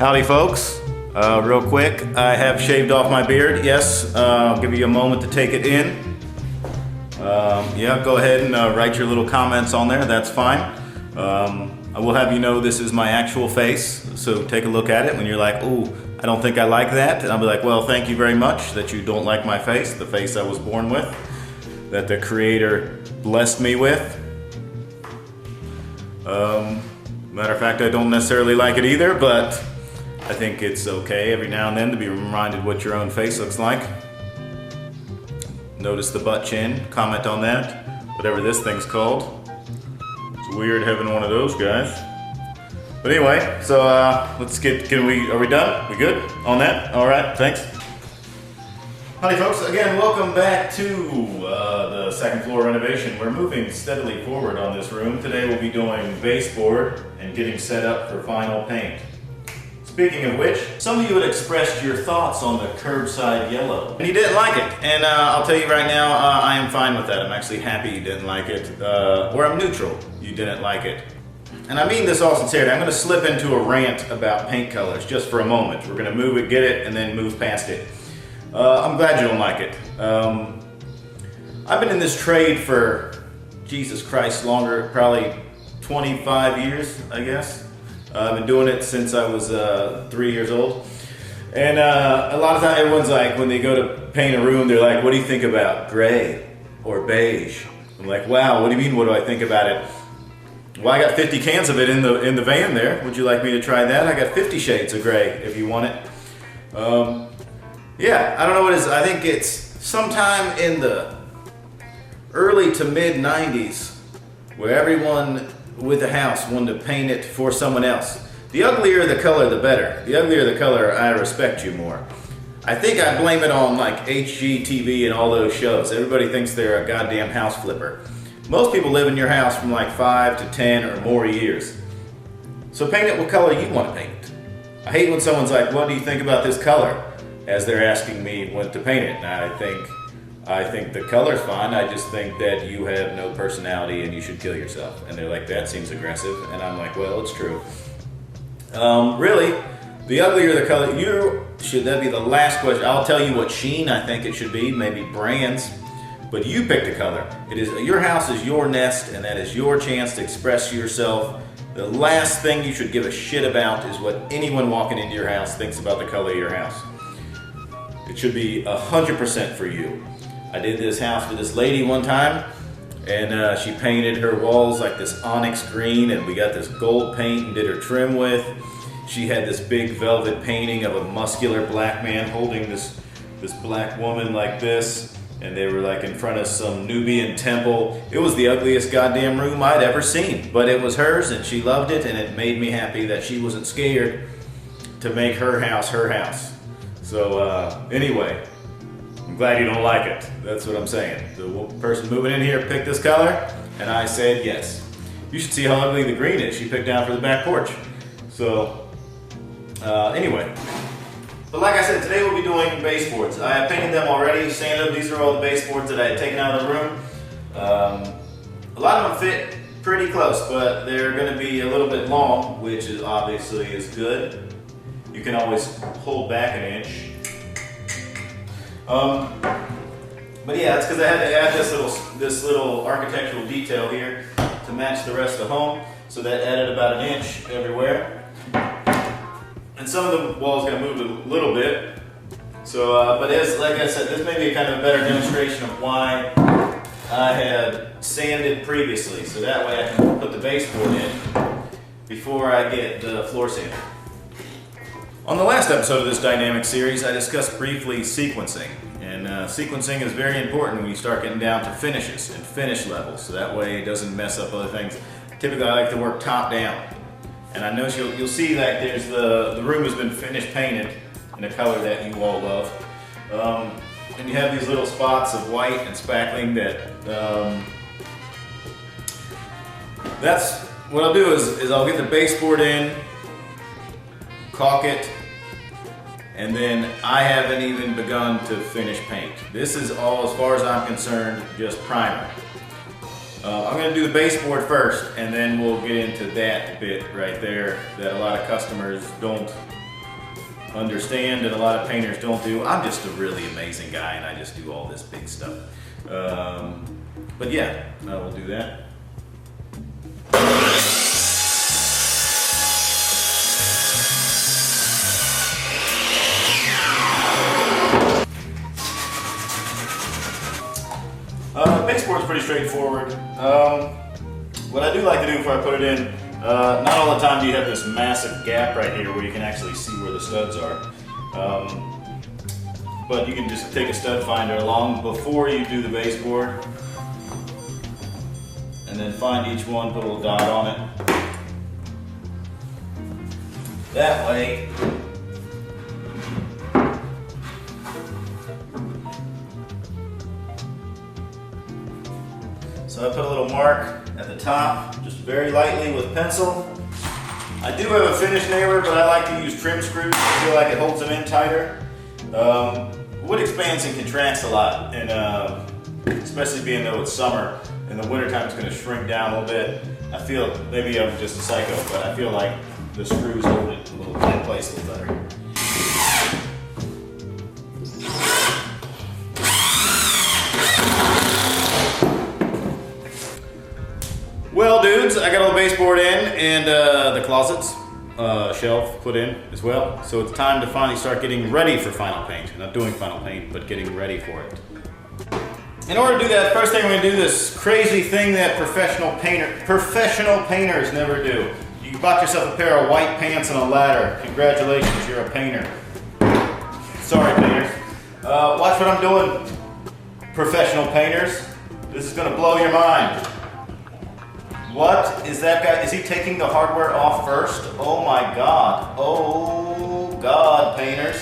Howdy folks, real quick, I have shaved off my beard. Yes, I'll give you a moment to take it in. Yeah, go ahead and write your little comments on there, that's fine. I will have you know this is my actual face, so take a look at it when you're like, ooh, I don't think I like that. And I'll be like, well, thank you very much that you don't like my face, the face I was born with, that the Creator blessed me with. Matter of fact, I don't necessarily like it either, but I think it's okay every now and then to be reminded what your own face looks like. Notice the butt chin, comment on that, whatever this thing's called. It's weird having one of those guys. But anyway, so let's get, are we done? We good on that? All right, thanks. Howdy folks, again, welcome back to the second floor renovation. We're moving steadily forward on this room. Today we'll be doing baseboard and getting set up for final paint. Speaking of which, some of you had expressed your thoughts on the curbside yellow, and you didn't like it. And I'll tell you right now, I am fine with that. I'm actually happy you didn't like it, or I'm neutral, you didn't like it. And I mean this all sincerely. I'm gonna slip into a rant about paint colors just for a moment. We're gonna move it, get it, and then move past it. I'm glad you don't like it. I've been in this trade for, Jesus Christ, longer, probably 25 years, I guess. I've been doing it since I was 3 years old. And a lot of times everyone's like, when they go to paint a room, they're like, what do you think about gray or beige? I'm like, wow, what do you mean, what do I think about it? Well, I got 50 cans of it in the van there. Would you like me to try that? I got 50 shades of gray if you want it. Yeah, I don't know what it is. I think it's sometime in the early to mid 90s where everyone with a house wanted to paint it for someone else. The uglier the color, the better. The uglier the color, I respect you more. I think I blame it on like HGTV and all those shows. Everybody thinks they're a goddamn house flipper. Most people live in your house from like 5 to 10 or more years. So paint it what color you want to paint it. I hate when someone's like, what do you think about this color? As they're asking me what to paint it. And I think the color's fine. I just think that you have no personality and you should kill yourself. And they're like, that seems aggressive. And I'm like, well, it's true. Really, the uglier the color, that'd be the last question. I'll tell you what sheen I think it should be, maybe brands. But you pick the color. Your house is your nest, and that is your chance to express yourself. The last thing you should give a shit about is what anyone walking into your house thinks about the color of your house. It should be 100% for you. I did this house for this lady one time, and she painted her walls like this onyx green, and we got this gold paint and did her trim with. She had this big velvet painting of a muscular black man holding this black woman like this, and they were like in front of some Nubian temple. It was the ugliest goddamn room I'd ever seen, but it was hers and she loved it, and it made me happy that she wasn't scared to make her house her house. So anyway, I'm glad you don't like it. That's what I'm saying. The person moving in here picked this color, and I said yes. You should see how ugly the green is she picked out for the back porch. So anyway. But like I said, today we'll be doing baseboards. I have painted them already, sanded them. These are all the baseboards that I had taken out of the room. A lot of them fit pretty close, but they're going to be a little bit long, which is obviously is good. You can always hold back an inch. But yeah, that's because I had to add this little architectural detail here to match the rest of the home. So that added about an inch everywhere. And some of the walls are going to move a little bit. So, but like I said, this may be kind of a better demonstration of why I had sanded previously. So that way I can put the baseboard in before I get the floor sanded. On the last episode of this dynamic series, I discussed briefly sequencing. And sequencing is very important when you start getting down to finishes and finish levels. So that way it doesn't mess up other things. Typically I like to work top down. And I know you'll see that there's the room has been finished painted in a color that you all love. And you have these little spots of white and spackling that, that's, what I'll do is I'll get the baseboard in, caulk it, and then I haven't even begun to finish paint. This is all, as far as I'm concerned, just primer. I'm going to do the baseboard first, and then we'll get into that bit right there that a lot of customers don't understand and a lot of painters don't do. I'm just a really amazing guy and I just do all this big stuff. But yeah, I will do that. Baseboard's pretty straightforward. What I do like to do before I put it in, not all the time do you have this massive gap right here where you can actually see where the studs are. But you can just take a stud finder along before you do the baseboard and then find each one, put a little dot on it. That way, so I put a little mark at the top, just very lightly with pencil. I do have a finish nailer, but I like to use trim screws. I feel like it holds them in tighter. Wood expands and contracts a lot, and especially being though it's summer, in the wintertime it's going to shrink down a little bit. I feel, maybe I'm just a psycho, but I feel like the screws hold it a little in place a little better. Well, dudes, I got all the baseboard in and the closets, shelf put in as well. So it's time to finally start getting ready for final paint. Not doing final paint, but getting ready for it. In order to do that, first thing we're gonna do this crazy thing that professional painters never do. You bought yourself a pair of white pants and a ladder. Congratulations, you're a painter. Sorry, painters. Watch what I'm doing, professional painters. This is gonna blow your mind. What is that guy? Is he taking the hardware off first? Oh my God. Oh God, painters.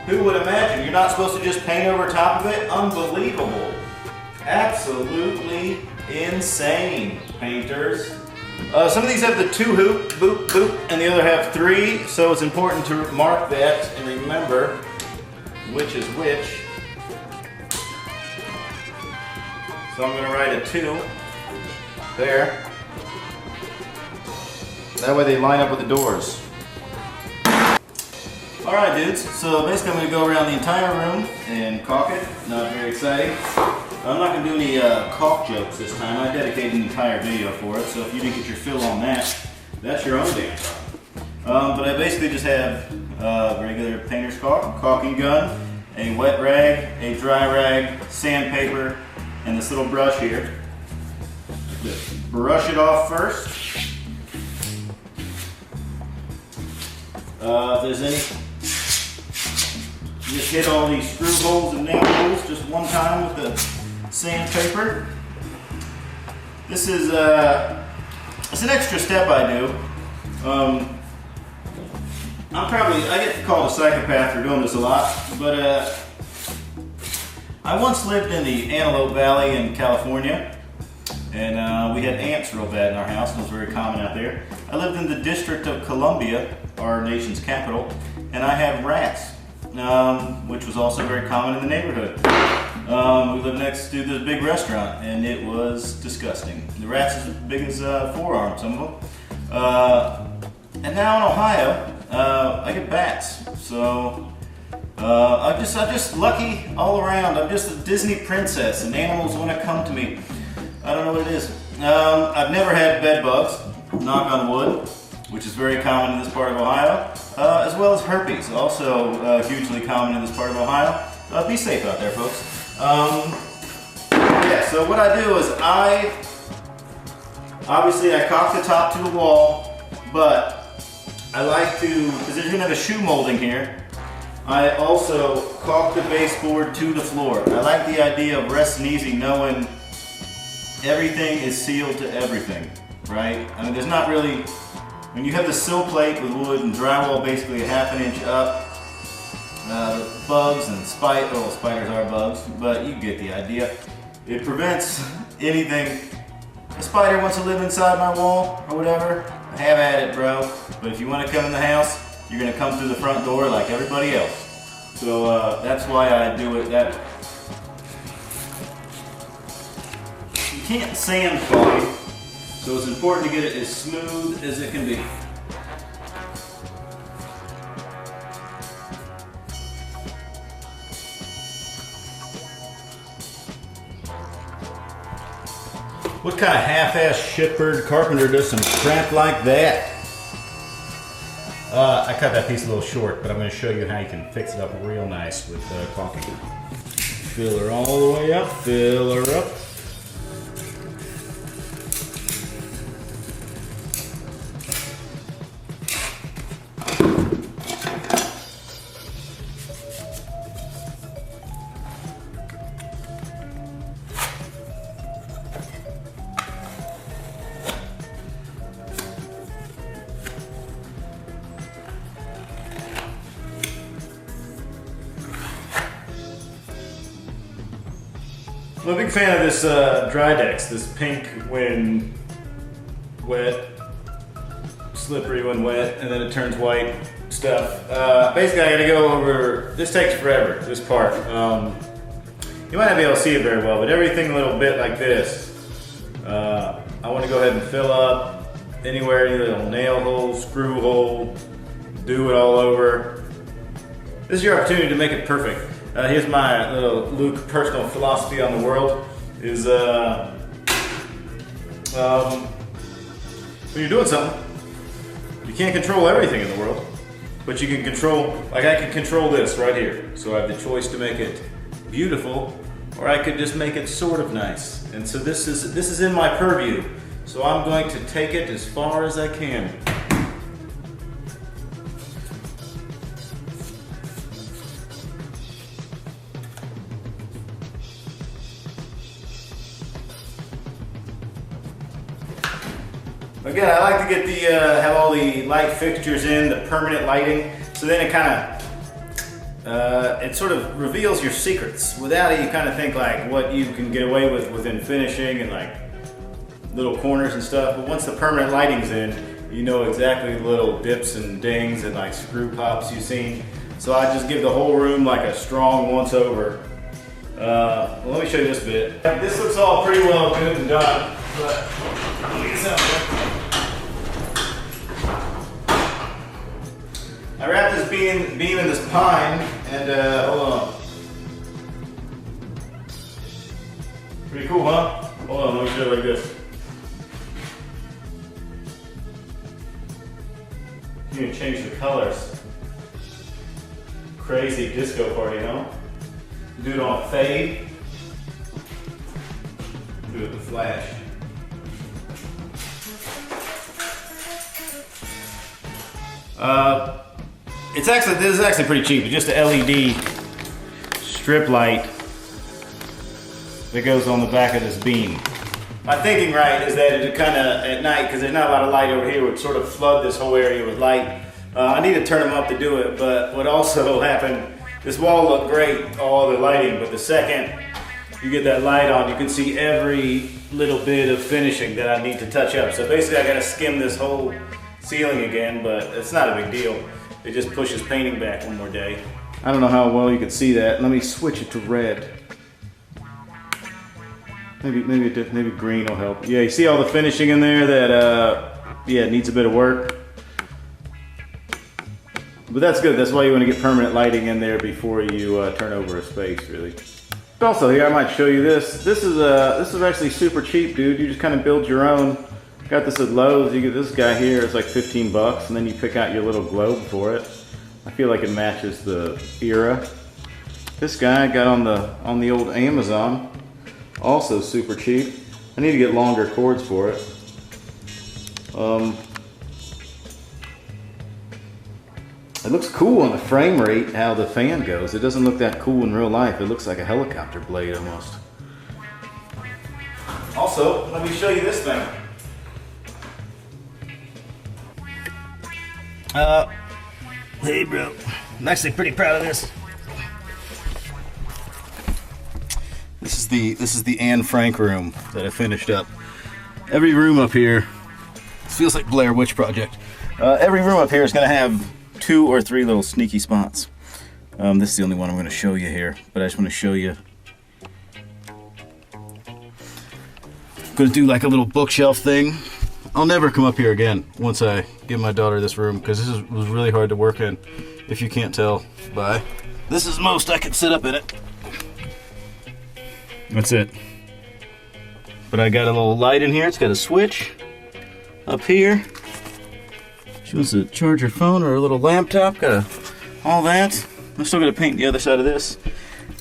Who would imagine? You're not supposed to just paint over top of it? Unbelievable. Absolutely insane, painters. Some of these have the 2 hoop, boop, boop, and the other have 3, so it's important to mark that and remember which is which. So I'm gonna write a 2 there. That way they line up with the doors. Alright dudes, so basically I'm going to go around the entire room and caulk it. Not very exciting. I'm not going to do any caulk jokes this time. I dedicated an entire video for it, so if you didn't get your fill on that, that's your own damn problem. But I basically just have regular painter's caulk, caulking gun, a wet rag, a dry rag, sandpaper, and this little brush here. Just brush it off first. If there's any, just hit all these screw holes and nail holes just one time with the sandpaper. This is it's an extra step I do. I get called a psychopath for doing this a lot, but I once lived in the Antelope Valley in California, and we had ants real bad in our house, and it was very common out there. I lived in the District of Columbia, our nation's capital, and I had rats, which was also very common in the neighborhood. We lived next to this big restaurant, and it was disgusting. The rats as big as forearms, some of them. And now in Ohio, I get bats. So I'm just lucky all around. I'm just a Disney princess, and animals want to come to me. I don't know what it is. I've never had bed bugs, knock on wood, which is very common in this part of Ohio, as well as herpes, also hugely common in this part of Ohio. Be safe out there, folks. Yeah, so what I do is I caulk the top to the wall, but I like to, because there's going to have a shoe molding here, I also caulk the baseboard to the floor. I like the idea of resting easy knowing everything is sealed to everything, right? I mean, there's not really, when you have the sill plate with wood and drywall basically a ½ inch up, bugs and spiders are bugs, but you get the idea. It prevents anything. A spider wants to live inside my wall or whatever, have at it, bro. But if you want to come in the house, you're going to come through the front door like everybody else. So that's why I do it that way. You can't sand caulk, so it's important to get it as smooth as it can be. What kind of half-ass shitbird carpenter does some crap like that? I cut that piece a little short, but I'm going to show you how you can fix it up real nice with caulking. Fill her all the way up, fill her up. I'm a big fan of this Drydex, this pink when wet, slippery when wet, and then it turns white stuff. Basically, I gotta go over, this takes forever, this part. You might not be able to see it very well, but everything a little bit like this, I wanna go ahead and fill up anywhere, any little nail hole, screw hole, do it all over. This is your opportunity to make it perfect. Here's my little Luke personal philosophy on the world is when you're doing something, you can't control everything in the world, but you can control, like I can control this right here. So I have the choice to make it beautiful, or I could just make it sort of nice. And so this is in my purview. So I'm going to take it as far as I can. Again, I like to get the have all the light fixtures in, the permanent lighting, so then it kind of it sort of reveals your secrets. Without it, you kind of think like what you can get away with within finishing and like little corners and stuff. But once the permanent lighting's in, you know exactly the little dips and dings and like screw pops you've seen. So I just give the whole room like a strong once over. Well, let me show you this bit. This looks all pretty well good and done, but let me get something. I wrapped this beam in this pine, and hold on. Pretty cool, huh? Hold on, let me show you like this. You can change the colors. Crazy disco party, huh? Do it on fade. Do it with flash. This is actually pretty cheap. It's just a LED strip light that goes on the back of this beam. My thinking right is that it kind of at night, because there's not a lot of light over here, would sort of flood this whole area with light. I need to turn them up to do it, but what also happened, this wall looked great, all the lighting, but the second you get that light on, you can see every little bit of finishing that I need to touch up. So basically I gotta skim this whole ceiling again, but it's not a big deal. It just pushes painting back one more day. I don't know how well you can see that. Let me switch it to red. Maybe green will help. Yeah, you see all the finishing in there that, yeah, it needs a bit of work. But that's good. That's why you want to get permanent lighting in there before you turn over a space, really. Also, here I might show you this. This is actually super cheap, dude. You just kind of build your own. Got this at Lowe's. You get this guy here. It's like 15 bucks, and then you pick out your little globe for it. I feel like it matches the era. This guy I got on the old Amazon. Also super cheap. I need to get longer cords for it. It looks cool on the frame rate how the fan goes. It doesn't look that cool in real life. It looks like a helicopter blade almost. Also, let me show you this thing. Hey bro, I'm actually pretty proud of this. This is the Anne Frank room that I finished up. Every room up here, it feels like Blair Witch Project. Every room up here is gonna have 2 or 3 little sneaky spots. This is the only one I'm gonna show you here, but I just wanna show you. I'm gonna do like a little bookshelf thing. I'll never come up here again once I give my daughter this room, because this was really hard to work in, if you can't tell by. This is most I can sit up in it. That's it. But I got a little light in here. It's got a switch up here. She wants to charge her phone or a little laptop. All that. I'm still gonna paint the other side of this.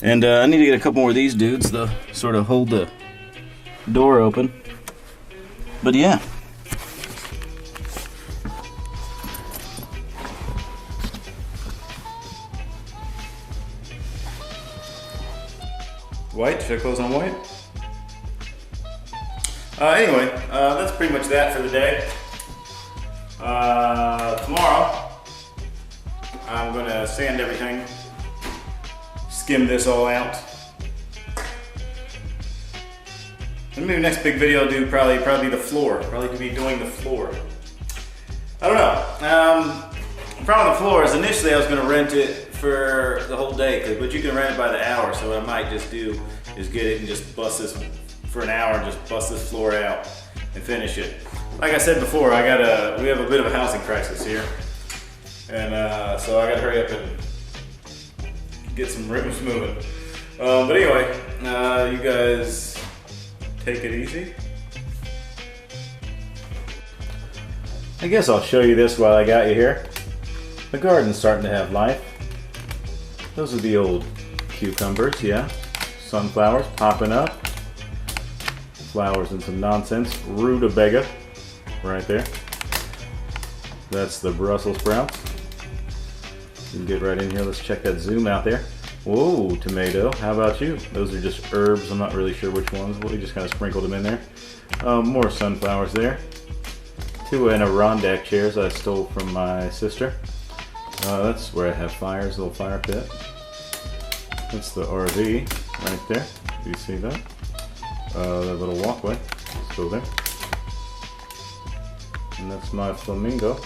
And I need to get a couple more of these dudes to sort of hold the door open. But yeah. White? Should I close on white? Anyway, that's pretty much that for the day. Tomorrow, I'm gonna sand everything, skim this all out. And maybe next big video I'll do probably the floor. Probably to be doing the floor. I don't know. The problem with the floor is initially I was gonna rent it for the whole day, but you can rent it by the hour. So what I might just do is get it and just bust this for an hour, just bust this floor out and finish it. Like I said before, we have a bit of a housing crisis here, and so I gotta hurry up and get some rooms moving. But anyway, you guys take it easy. I guess I'll show you this while I got you here. The garden's starting to have life. Those are the old cucumbers, yeah. Sunflowers popping up. Flowers and some nonsense. Rutabaga, right there. That's the Brussels sprouts. You can get right in here. Let's check that zoom out there. Whoa, tomato. How about you? Those are just herbs. I'm not really sure which ones. We just kind of sprinkled them in there. More sunflowers there. Two Adirondack chairs I stole from my sister. That's where I have fires, little fire pit. That's the RV right there. Do you see that? That little walkway, still there. And that's my flamingo.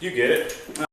You get it.